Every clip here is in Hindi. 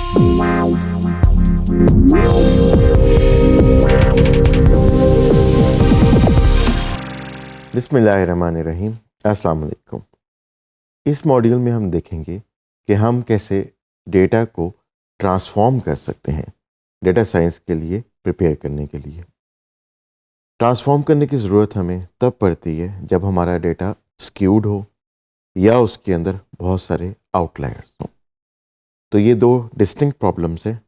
बिस्मिल्लाहिर्रहमानिर्रहीम। अस्सलाम वालेकुम। इस मॉड्यूल में हम देखेंगे कि हम कैसे डेटा को ट्रांसफॉर्म कर सकते हैं डेटा साइंस के लिए प्रिपेयर करने के लिए। ट्रांसफॉर्म करने की ज़रूरत हमें तब पड़ती है जब हमारा डेटा स्क्यूड हो या उसके अंदर बहुत सारे आउटलायर्स हों। तो ये दो डिस्टिंक्ट प्रॉब्लम्स हैं।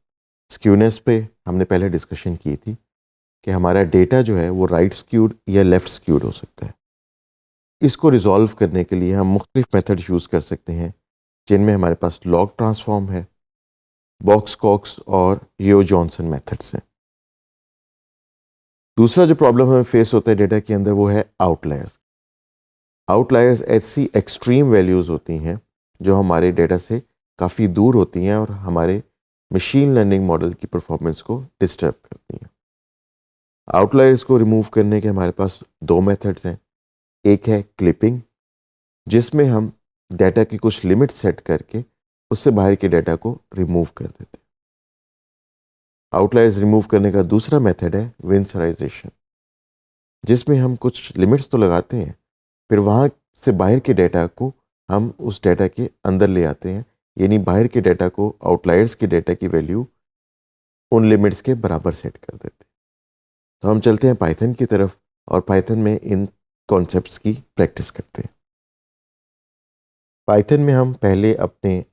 स्क्यूनेस पे हमने पहले डिस्कशन की थी कि हमारा डेटा जो है वो राइट स्क्यूड या लेफ़्ट स्क्यूड हो सकता है। इसको रिजॉल्व करने के लिए हम मुख्तलिफ मेथड यूज़ कर सकते हैं, जिनमें हमारे पास लॉग ट्रांसफॉर्म है, बॉक्स कॉक्स और यो जॉनसन मेथड्स हैं। दूसरा जो प्रॉब्लम हमें फेस होता है डेटा के अंदर वो है आउटलायर्स। आउटलायर्स ऐसी एक्सट्रीम वैल्यूज़ होती हैं जो हमारे डेटा से काफ़ी दूर होती हैं और हमारे मशीन लर्निंग मॉडल की परफॉर्मेंस को डिस्टर्ब करती हैं। आउटलायर्स को रिमूव करने के हमारे पास दो मेथड्स हैं। एक है क्लिपिंग, जिसमें हम डेटा की कुछ लिमिट सेट करके उससे बाहर के डेटा को रिमूव कर देते हैं। आउटलायर्स रिमूव करने का दूसरा मेथड है विंसराइजेशन, जिसमें हम कुछ लिमिट्स तो लगाते हैं, फिर वहाँ से बाहर के डेटा को हम उस डेटा के अंदर ले आते हैं, यानी बाहर के डेटा को आउटलायर्स के डेटा की वैल्यू उन लिमिट्स के बराबर सेट कर देते हैं। तो हम चलते हैं पाइथन की तरफ और पाइथन में इन कॉन्सेप्ट्स की प्रैक्टिस करते हैं। पाइथन में हम पहले अपने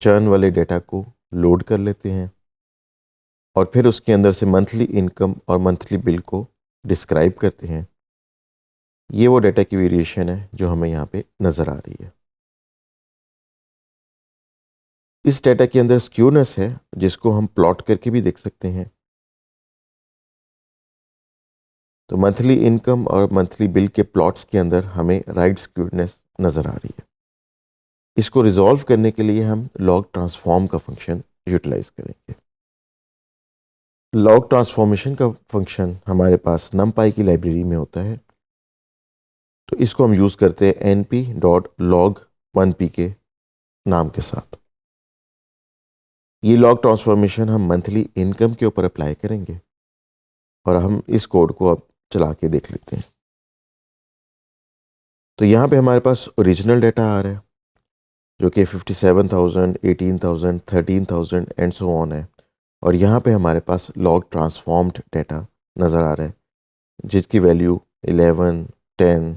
चर्न वाले डेटा को लोड कर लेते हैं और फिर उसके अंदर से मंथली इनकम और मंथली बिल को डिस्क्राइब करते हैं। ये वो डेटा की वेरिएशन है जो हमें यहाँ पे नज़र आ रही है। इस डेटा के अंदर स्क्यूनेस है, जिसको हम प्लॉट करके भी देख सकते हैं। तो मंथली इनकम और मंथली बिल के प्लॉट्स के अंदर हमें राइट स्क्यूनेस नज़र आ रही है। इसको रिजॉल्व करने के लिए हम लॉग ट्रांसफॉर्म का फंक्शन यूटिलाइज करेंगे। लॉग ट्रांसफॉर्मेशन का फंक्शन हमारे पास numpy की लाइब्रेरी में होता है। तो इसको हम यूज़ करते हैं np.log1p के नाम के साथ। ये लॉग ट्रांसफॉर्मेशन हम मंथली इनकम के ऊपर अप्लाई करेंगे और हम इस कोड को अब चला के देख लेते हैं। तो यहाँ पे हमारे पास ओरिजिनल डेटा आ रहा है जो कि 57,000, 18,000, 13,000 एंड सो ऑन है। और यहाँ पे हमारे पास लॉग ट्रांसफॉर्म्ड डेटा नज़र आ रहा है जिसकी वैल्यू 11, 10,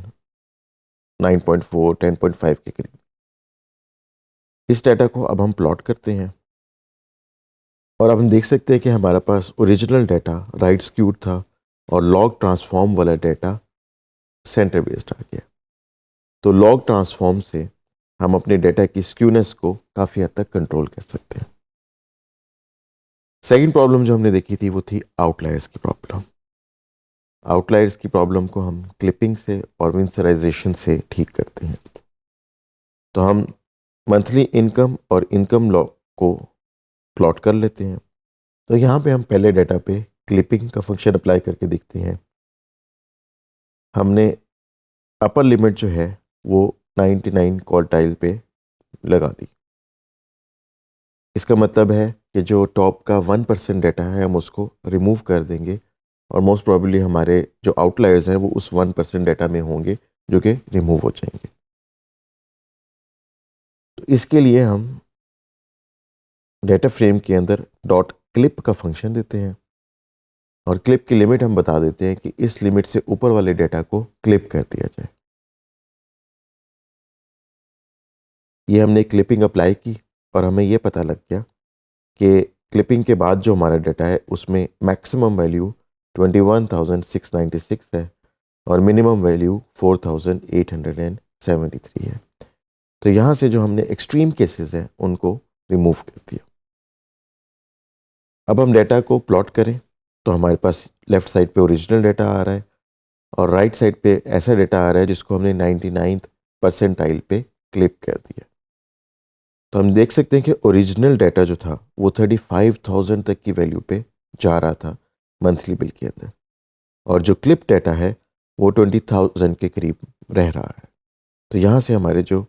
9.4, 10.5 के करीब। इस डेटा को अब हम प्लॉट करते हैं और अब हम देख सकते हैं कि हमारे पास ओरिजिनल डेटा राइट स्क्यूड था और लॉग ट्रांसफॉर्म वाला डेटा सेंटर बेस्ड आ गया। तो लॉग ट्रांसफॉर्म से हम अपने डेटा की स्क्यूनेस को काफ़ी हद तक कंट्रोल कर सकते हैं। सेकंड प्रॉब्लम जो हमने देखी थी वो थी आउटलायर्स की प्रॉब्लम। आउटलायर्स की प्रॉब्लम को हम क्लिपिंग से और विंसराइजेशन से ठीक करते हैं। तो हम मंथली इनकम और इनकम लॉग को प्लॉट कर लेते हैं। तो यहाँ पे हम पहले डेटा पे क्लिपिंग का फंक्शन अप्लाई करके देखते हैं। हमने अपर लिमिट जो है वो 99 क्वार्टाइल पे लगा दी। इसका मतलब है कि जो टॉप का 1% डेटा है हम उसको रिमूव कर देंगे और मोस्ट प्रोबेबली हमारे जो आउटलायर्स हैं वो उस 1% डेटा में होंगे जो कि रिमूव हो जाएंगे। तो इसके लिए हम डेटा फ्रेम के अंदर डॉट क्लिप का फंक्शन देते हैं और क्लिप की लिमिट हम बता देते हैं कि इस लिमिट से ऊपर वाले डेटा को क्लिप कर दिया जाए। ये हमने क्लिपिंग अप्लाई की और हमें ये पता लग गया कि क्लिपिंग के बाद जो हमारा डेटा है उसमें मैक्सिमम वैल्यू 21,696 है और मिनिमम वैल्यू 4,873 है। तो यहाँ से जो हमने एक्सट्रीम केसेस हैं उनको रिमूव कर दिया। अब हम डेटा को प्लॉट करें तो हमारे पास लेफ़्ट साइड पे ओरिजिनल डेटा आ रहा है और राइट साइड पे ऐसा डेटा आ रहा है जिसको हमने 99th परसेंटाइल पे क्लिप कर दिया। तो हम देख सकते हैं कि ओरिजिनल डेटा जो था वो 35,000 तक की वैल्यू पे जा रहा था मंथली बिल के अंदर और जो क्लिप डेटा है वो 20,000 के करीब रह रहा है। तो यहाँ से हमारे जो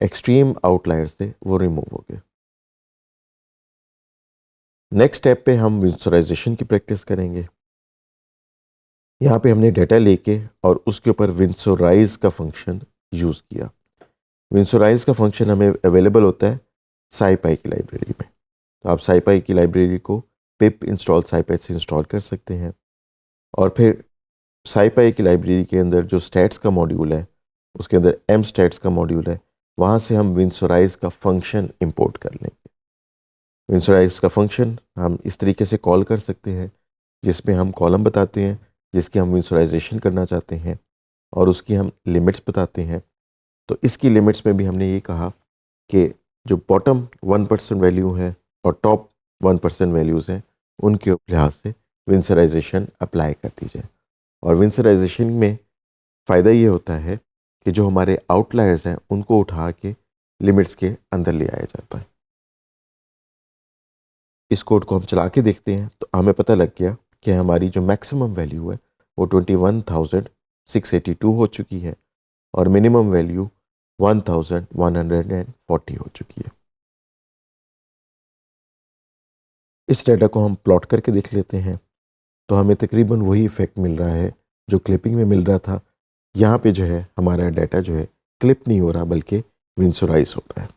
एक्सट्रीम आउटलायर्स थे वो रिमूव हो गए। नेक्स्ट स्टेप पे हम विंसोराइजेशन की प्रैक्टिस करेंगे। यहाँ पे हमने डाटा लेके और उसके ऊपर विंसोराइज का फंक्शन यूज़ किया। विंसोराइज का फंक्शन हमें अवेलेबल होता है साईपाई की लाइब्रेरी में। तो आप साईपाई की लाइब्रेरी को पिप इंस्टॉल साईपाई से इंस्टॉल कर सकते हैं और फिर साईपाई की लाइब्रेरी के अंदर जो स्टैट्स का मॉड्यूल है, उसके अंदर एम स्टैट्स का मॉड्यूल है, वहाँ से हम विंसोराइज का फंक्शन इंपोर्ट कर लेंगे। विंसोराइज का फंक्शन हम इस तरीके से कॉल कर सकते हैं जिसमें हम कॉलम बताते हैं जिसकी हम विंसोराइजेशन करना चाहते हैं और उसकी हम लिमिट्स बताते हैं। तो इसकी लिमिट्स में भी हमने ये कहा कि जो बॉटम 1% वैल्यू है और टॉप 1% वैल्यूज़ हैं उनके लिहाज से विंसराइजेशन अप्लाई कर दी जाए। और विंसराइजेशन में फ़ायदा ये होता है कि जो हमारे आउटलायर्स हैं उनको उठा के लिमिट्स के अंदर ले आया जाता है। इस कोड को हम चला के देखते हैं तो हमें पता लग गया कि हमारी जो मैक्सिमम वैल्यू है वो 21,682 हो चुकी है और मिनिमम वैल्यू 1,140 हो चुकी है। इस डाटा को हम प्लॉट करके देख लेते हैं तो हमें तकरीबन वही इफ़ेक्ट मिल रहा है जो क्लिपिंग में मिल रहा था। यहाँ पे जो है हमारा डाटा जो है क्लिप नहीं हो रहा बल्कि विंसोराइज हो रहा है।